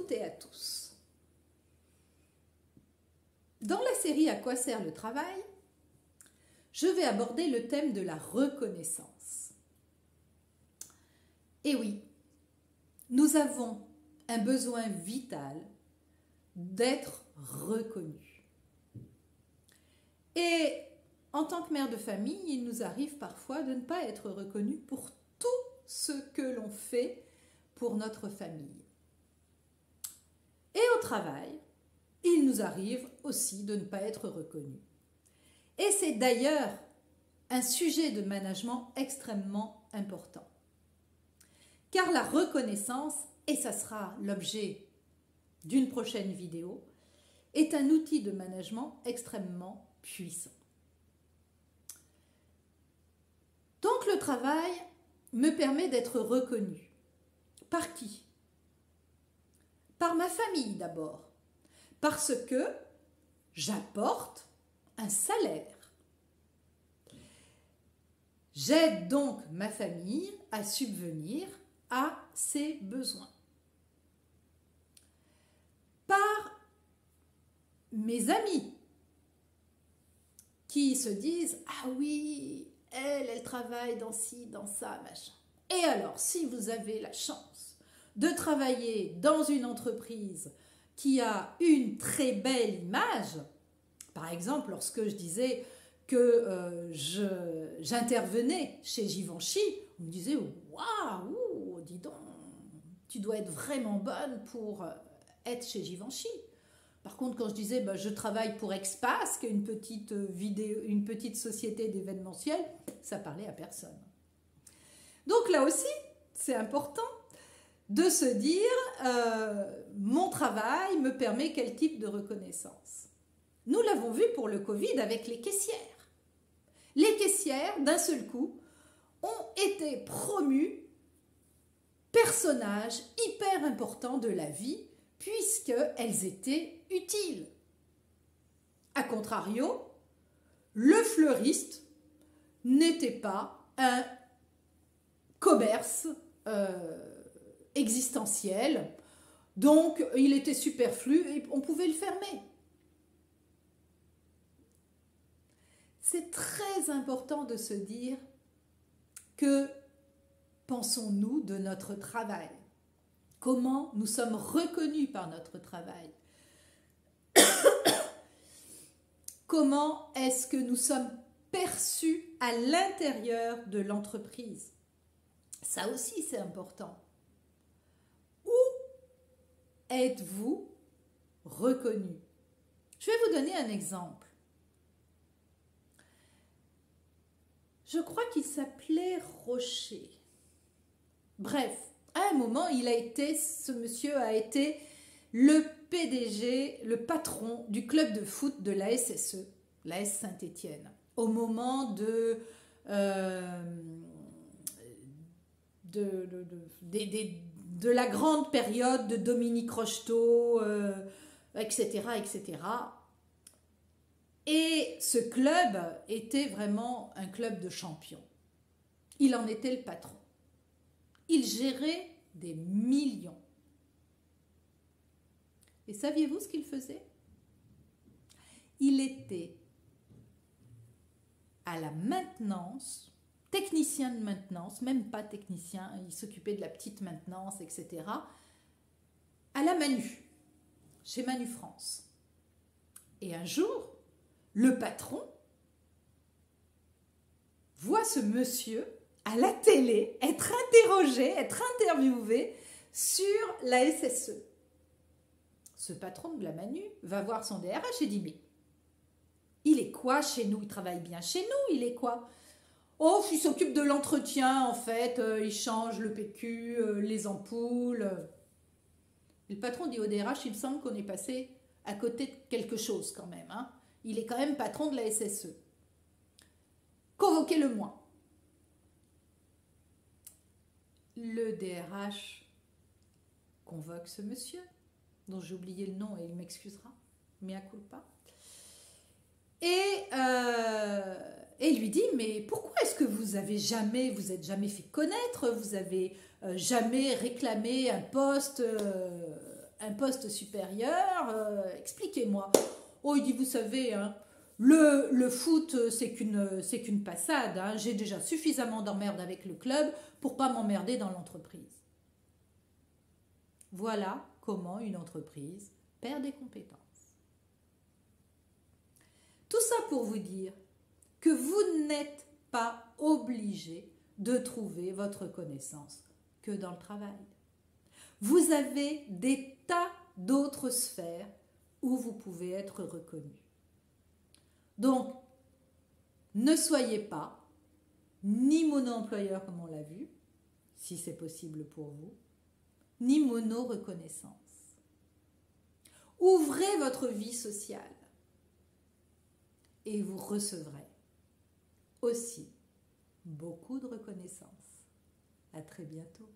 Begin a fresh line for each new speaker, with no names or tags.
toutes et à tous. Dans la série À quoi sert le travail, je vais aborder le thème de la reconnaissance. Et oui, nous avons un besoin vital d'être reconnus. Et en tant que mère de famille, il nous arrive parfois de ne pas être reconnus pour tout ce que l'on fait pour notre famille. Et au travail, il nous arrive aussi de ne pas être reconnus. Et c'est d'ailleurs un sujet de management extrêmement important. Car la reconnaissance, et ça sera l'objet d'une prochaine vidéo, est un outil de management extrêmement puissant. Donc le travail me permet d'être reconnu. Par qui? Par ma famille d'abord, parce que j'apporte un salaire. J'aide donc ma famille à subvenir à ses besoins. Par mes amis qui se disent « Ah oui, elle travaille dans ci, dans ça, machin. » Et alors, si vous avez la chance de travailler dans une entreprise qui a une très belle image, par exemple, lorsque je disais que j'intervenais chez Givenchy, on me disait « Waouh, dis donc, tu dois être vraiment bonne pour être chez Givenchy. » Par contre, quand je disais je travaille pour Expas, qui est une petite société d'événementiel, ça parlait à personne. Donc là aussi, c'est important de se dire mon travail me permet quel type de reconnaissance. Nous l'avons vu pour le Covid avec les caissières. Les caissières, d'un seul coup, ont été promues personnages hyper importants de la vie puisqu'elles étaient utiles. A contrario, le fleuriste n'était pas un commerce existentiel, donc il était superflu et on pouvait le fermer. C'est très important de se dire que pensons-nous de notre travail? Comment nous sommes reconnus par notre travail? Comment est-ce que nous sommes perçus à l'intérieur de l'entreprise? Ça aussi, c'est important. Où êtes-vous reconnu? Je vais vous donner un exemple. Je crois qu'il s'appelait Rocher. Bref, à un moment, ce monsieur a été le PDG, le patron du club de foot de la SSE, la S Saint-Étienne, au moment de la grande période de Dominique Rocheteau, etc., etc. Et ce club était vraiment un club de champions. Il en était le patron. Il gérait des millions. Et saviez-vous ce qu'il faisait? Il était à la maintenance, technicien de maintenance, même pas technicien, il s'occupait de la petite maintenance, etc., à la Manu, chez Manu France. Et un jour, le patron voit ce monsieur à la télé être interrogé, être interviewé sur la SSE. Ce patron de la Manu va voir son DRH et dit « Mais il est quoi chez nous? Il travaille bien chez nous, il est quoi ?» « Oh, il s'occupe de l'entretien, en fait, il change le PQ, les ampoules. » Et le patron dit au DRH « Il me semble qu'on est passé à côté de quelque chose quand même. Hein. Il est quand même patron de la SSE. Convoquez-le-moi. » Le DRH convoque ce monsieur, dont j'ai oublié le nom et il m'excusera, mea culpa. Et lui dit, mais pourquoi est-ce que vous êtes jamais fait connaître, vous avez jamais réclamé un poste un poste supérieur, expliquez-moi. Oh, il dit, vous savez, hein, le foot, c'est qu'une passade. Hein. J'ai déjà suffisamment d'emmerdes avec le club pour pas m'emmerder dans l'entreprise. Voilà comment une entreprise perd des compétences. Tout ça pour vous dire que vous n'êtes pas obligé de trouver votre connaissance que dans le travail. Vous avez des tas d'autres sphères où vous pouvez être reconnu. Donc, ne soyez pas ni mono-employeur comme on l'a vu, si c'est possible pour vous, ni mono-reconnaissance. Ouvrez votre vie sociale et vous recevrez aussi beaucoup de reconnaissance. À très bientôt.